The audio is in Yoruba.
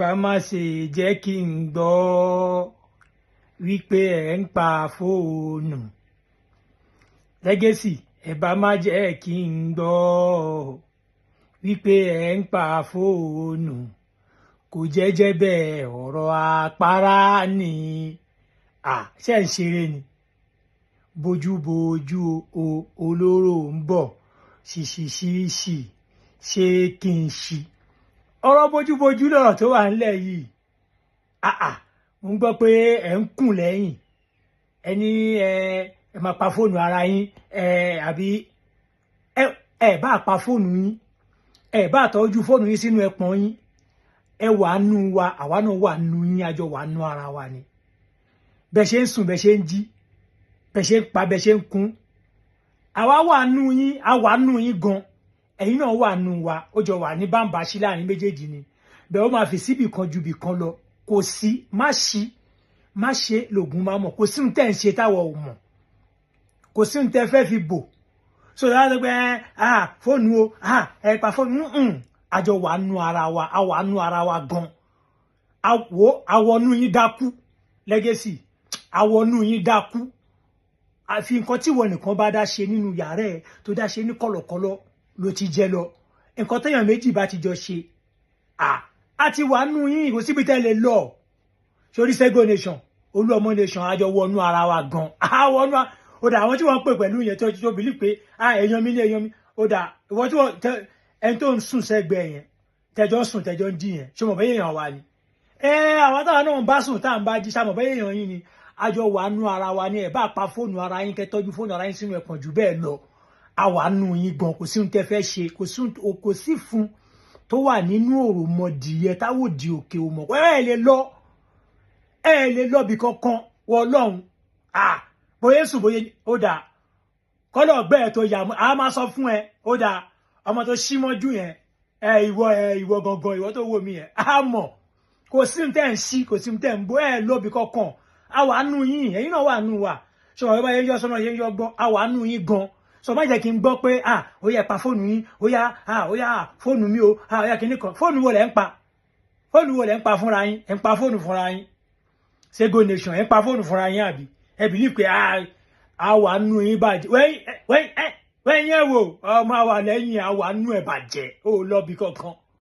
bá má ṣe jẹ́ kí n gbọ́ wípé ẹ̀ ń pa fóònù. Legacy, ẹ bá má jẹ́ kí n gbọ́ wípé ẹ̀ ń pa fóònù. Kò jẹ́jẹ́ bẹ́ẹ̀ ọ̀rọ̀ àpárá ni. Ṣé ń ṣeré ni? Bójúbójú olóró ń bọ̀, ṣìṣìṣìṣì ṣé kí n ṣí. Ọ̀rọ̀ bójúbójú lọ̀rọ̀ tó wà nílẹ̀ yìí. Mo ń gbọ́ pé ẹ̀ ń kùn lẹ́yìn. Ẹni ẹ máa pa fóònù ara yín, àbí ẹ bá pa fóònù yín, ẹ bá tọ́jú fóònù yín sínú ẹpọ̀n yín. Ẹ wà nù wa, àwa náà wà nù yín, àjọ wà nù ara wa ni. Bẹ́ ṣe ń sùn, bẹ́ ṣe ń jí, bẹ́ ṣe ń pa, bẹ́ ṣe ń kún. Àwa wà nù yín, a wà nù yín gan. Ẹ̀yin náà wà nù wa, ó jọ wà ní bàǹbà sí láàrin méjèèjì ni. Bẹ́ẹ̀ ó máa fi síbì kan ju bì kan lọ. Kò sí, má ṣe lògùn máa mọ̀. Kò sí ohun tẹ́ ń ṣe táwọn ò mọ̀. Kò sí ohun tẹ́ fẹ́ fi bò. So láti pé fóònù o, ẹ pa fóònù. Àjọ wà nù ara wa, a wà nù ara wa gan. Àwọnú yín dákú. Legacy, àwọnú yín dákú. Àfi nǹkan tí ìwọ nìkan bá dá ṣe nínú yàrá ẹ tó dá ṣe ní kọ̀lọ̀kọ̀lọ̀ ló ti jẹ lọ. Nǹkan téèyàn méjì bá ti jọ ṣe. A ti wà nù yín, kò síbi tẹ́ lè lọ. Sórí Sego Nation, Olúọmọ Nation, àjọ wọnú ara wa gan. Ó dà àwọn tí wọ́n ń pè pẹ̀lú yẹn tó bìlí pé èèyàn mi ní èèyàn mi. Ó dà ìwọ tí wọ́n ẹni tó ń sùn sẹ́gbẹ̀ẹ́ yẹn, tẹjọ́ ń sùn tẹjọ́ ń dì yẹn, ṣé mo bẹ́ èèyàn wa ni? Àwọn táwọn náà ń bá sùn táwọn bá jí, ṣá mo bẹ́ èèyàn yín ni. Àjọ wà nù ara wa ni. Ẹ bá pa fóònù ara yín, kẹ́ tọ́jú fóònù ara yín sínú ẹ̀pọ̀n jù bẹ́ẹ̀ lọ. A wà nù yín gan, kò sí ohun tẹ́ fẹ́ ṣe, kò sí fún tó wà nínú òròmọdìyẹ táwọn òdì òkè ò mọ̀. Ẹ lè lọ bí kankan wọ Ọlọ́run. Bóyá sùn bóyá ó dà kọ́lọ̀ ọ̀gbẹ́ ẹ̀ tó yà mọ́, a máa sọ fún ẹ. Ó dà ọmọ tó ṣí mọ́jú yẹn, ìwọ gangan, ìwọ tó wò mí yẹn, a mọ̀. Kò sí ohun tẹ́ ń ṣí, kò sí ohun tẹ́ ń bó, ẹ lọ bí kankan. A wà nù yín, ẹ̀yin náà wà nù wa. Ṣọwọ́n ẹ bá yẹn yọ sọ́nà yẹn yọ gbọ́, a wà nù yín gan. Sọ má jẹ́ kí n gbọ́ pé ó yá pa fóònù yín, ó yá fóònù mi o, ó yá kíní kan. Fóònù wo lẹ̀ ń pa? Fóònù wo lẹ̀ ń pa fúnra yín? Ẹ ń pa fóònù fúnra yín. Sego Nation, ẹ ń pa fóònù fúnra yín àbí? Ẹ believe pé a wà nù yín bàjẹ́. Wẹ́n yẹn wò, ọmọ àwa lẹ́yìn a wà nù ẹ̀ bàjẹ́. Ó lọ bí kankan.